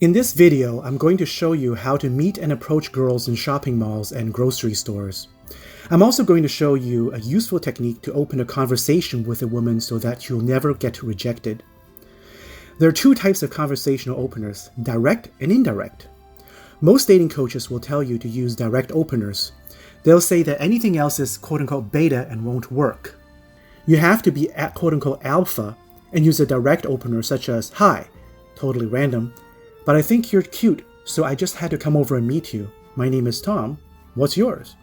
In this video, I'm going to show you how to meet and approach girls in shopping malls and grocery stores. I'm also going to show you a useful technique to open a conversation with a woman so that you'll never get rejected. There are two types of conversational openers, direct and indirect. Most dating coaches will tell you to use direct openers. They'll say that anything else is quote-unquote beta and won't work. You have to be at quote-unquote alpha and use a direct opener such as, "Hi, totally random, but I think you're cute, so I just had to come over and meet you. My name is Tom. What's yours?"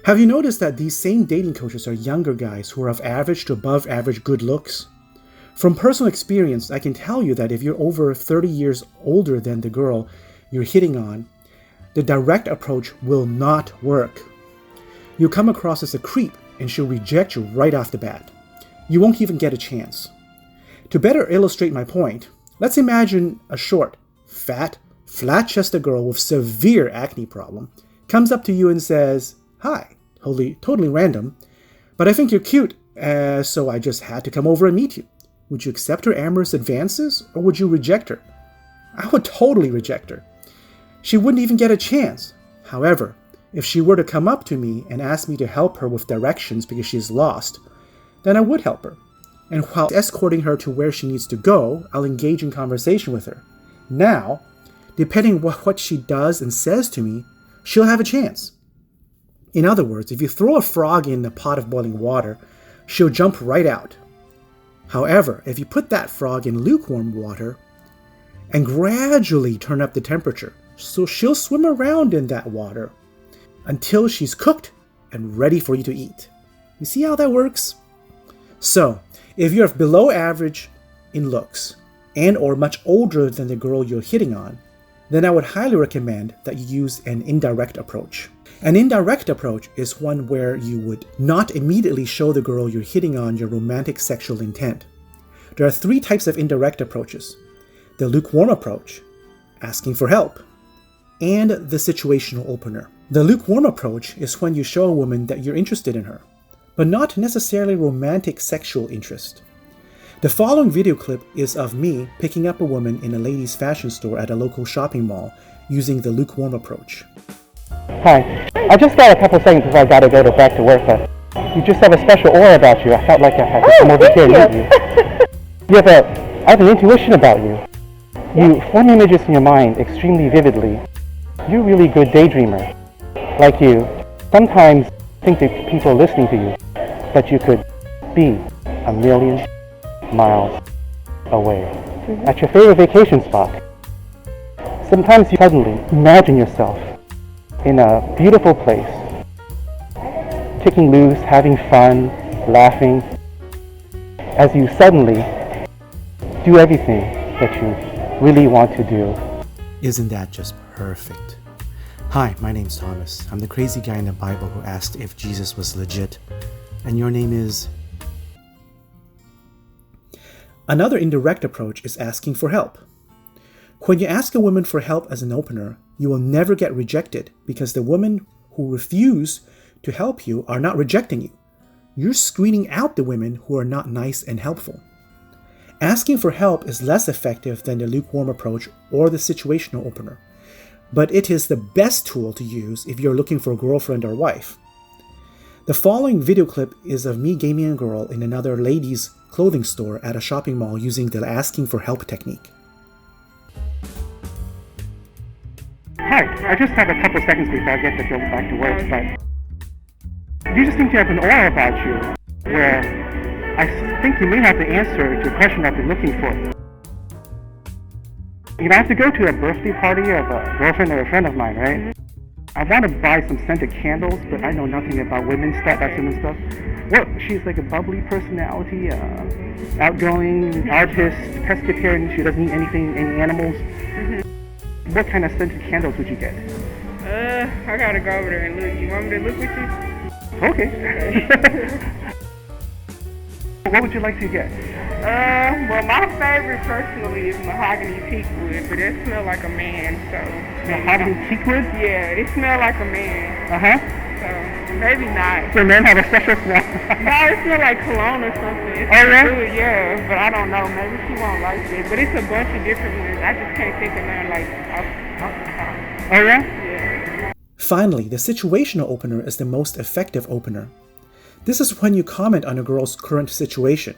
Have you noticed that these same dating coaches are younger guys who are of average to above average good looks? From personal experience, I can tell you that if you're over 30 years older than the girl you're hitting on, the direct approach will not work. You'll come across as a creep and she'll reject you right off the bat. You won't even get a chance. To better illustrate my point, let's imagine a short, fat, flat-chested girl with severe acne problem comes up to you and says, "Hi, totally random, but I think you're cute, so I just had to come over and meet you." Would you accept her amorous advances, or would you reject her? I would totally reject her. She wouldn't even get a chance. However, if she were to come up to me and ask me to help her with directions because she's lost, then I would help her. And while escorting her to where she needs to go, I'll engage in conversation with her. Now, depending on what she does and says to me, she'll have a chance. In other words, if you throw a frog in a pot of boiling water, she'll jump right out. However, if you put that frog in lukewarm water and gradually turn up the temperature, so she'll swim around in that water until she's cooked and ready for you to eat. You see how that works? So, if you're below average in looks and or much older than the girl you're hitting on, then I would highly recommend that you use an indirect approach. An indirect approach is one where you would not immediately show the girl you're hitting on your romantic sexual intent. There are three types of indirect approaches: the lukewarm approach, asking for help, and the situational opener. The lukewarm approach is when you show a woman that you're interested in her, but not necessarily romantic sexual interest. The following video clip is of me picking up a woman in a ladies' fashion store at a local shopping mall using the lukewarm approach. Hi, I just got a couple seconds before I gotta go back to work, but you just have a special aura about you. I felt like I had to come over here and meet you. I have an intuition about you. You form images in your mind extremely vividly. You're a really good daydreamer. Like you, sometimes think that people are listening to you, but you could be a million miles away at your favorite vacation spot. Sometimes you suddenly imagine yourself in a beautiful place, kicking loose, having fun, laughing, as you suddenly do everything that you really want to do. Isn't that just perfect? Hi, my name's Thomas. I'm the crazy guy in the Bible who asked if Jesus was legit. And your name is? Another indirect approach is asking for help. When you ask a woman for help as an opener, you will never get rejected because the women who refuse to help you are not rejecting you. You're screening out the women who are not nice and helpful. Asking for help is less effective than the lukewarm approach or the situational opener, but it is the best tool to use if you're looking for a girlfriend or wife. The following video clip is of me gaming a girl in another ladies' clothing store at a shopping mall using the asking for help technique. Hi, I just have a couple seconds before I get to go back to work, but you just seem to have an aura about you where I think you may have the answer to a question I've been looking for. I have to go to a birthday party of a girlfriend or a friend of mine, right? I want to buy some scented candles, but I know nothing about women's stuff, that sort of stuff. Well, she's like a bubbly personality, outgoing, artist, pescatarian, she doesn't eat anything, any animals. What kind of scented candles would you get? I gotta go over there and look. You want me to look with you? Okay. What would you like to get? Well, my favorite personally is mahogany teakwood, but it smells like a man, so. Mahogany teakwood? Yeah, it smells like a man. Uh-huh. So, Maybe not. Do men have a special smell? No, it smells like cologne or something. It's yeah? good, yeah, but I don't know. Maybe she won't like it. But it's a bunch of different ones. I just can't think of none like off the top. Oh yeah? Yeah. Finally, the situational opener is the most effective opener. This is when you comment on a girl's current situation.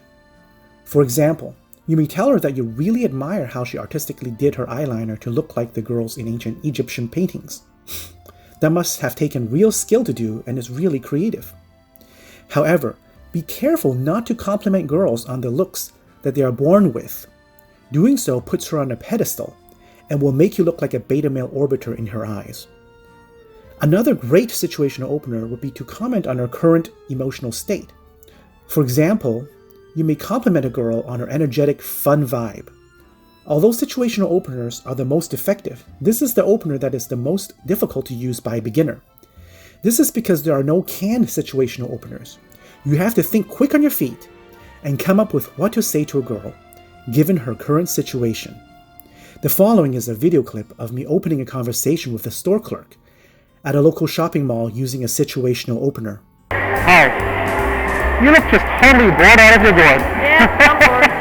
For example, you may tell her that you really admire how she artistically did her eyeliner to look like the girls in ancient Egyptian paintings. That must have taken real skill to do and is really creative. However, be careful not to compliment girls on the looks that they are born with. Doing so puts her on a pedestal and will make you look like a beta male orbiter in her eyes. Another great situational opener would be to comment on her current emotional state. For example, you may compliment a girl on her energetic, fun vibe. Although situational openers are the most effective, this is the opener that is the most difficult to use by a beginner. This is because there are no canned situational openers. You have to think quick on your feet and come up with what to say to a girl, given her current situation. The following is a video clip of me opening a conversation with a store clerk at a local shopping mall using a situational opener. Hi. You look just totally bored out of your gourd. Yeah, I'm bored.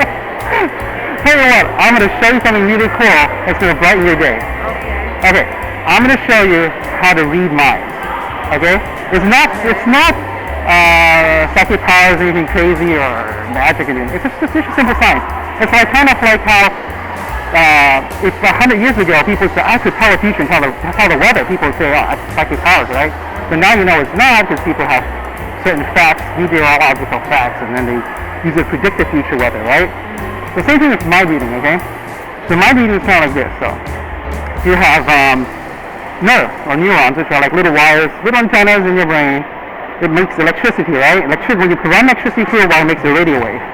Tell you what, I'm going to show you something really cool that's going to brighten your day. Okay. Okay, I'm going to show you how to read minds. Okay? It's not psychic powers or anything crazy or magic or anything. It's just simple science. It's like kind of like how if 100 years ago people said I could tell the future and tell the weather, people would say, oh, that's psychic powers, right? But now you know it's not, because people have certain facts, meteorological facts, and then they use it to predict the future weather, right? The same thing with mind reading, okay? So mind reading is kind of like this. So you have nerves or neurons, which are like little wires, little antennas in your brain. It makes electricity, right? When you run electricity through a wire, it makes a radio wave.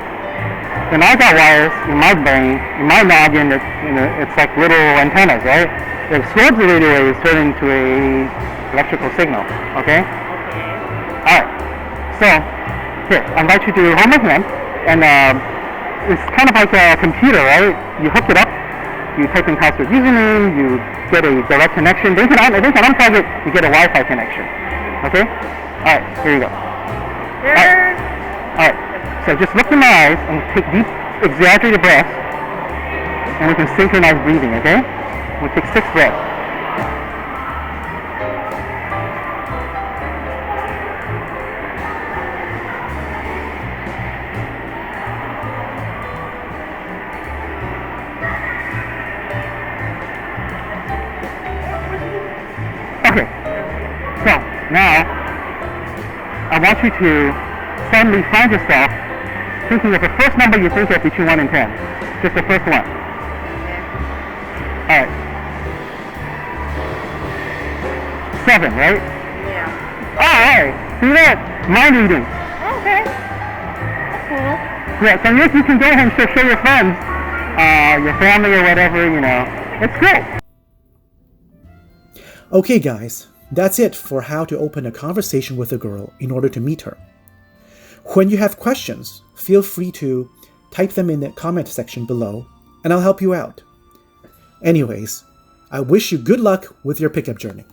And I got wires in my brain, in my noggin, it's like little antennas, right? It absorbs the radio waves, turn into a electrical signal, okay? Alright, so here, I invite you to hold my hand, and it's kind of like a computer, right? You hook it up, you type in password username, you get a direct connection, then you can unplug it, you get a Wi-Fi connection, okay? Alright, here you go. Alright, so just look in my eyes and take deep, exaggerated breaths, and we can synchronize breathing, okay? We'll take 6 breaths. Okay, so now I want you to suddenly find yourself thinking of the first number you think of between 1 and 10. Just the first one. Alright. 7, right? Yeah. Alright, see that? Mind reading. Okay. That's cool. Yeah, so you can go ahead and show your friends, your family or whatever, you know. It's great. Okay guys, that's it for how to open a conversation with a girl in order to meet her. When you have questions, feel free to type them in the comment section below and I'll help you out. Anyways, I wish you good luck with your pickup journey.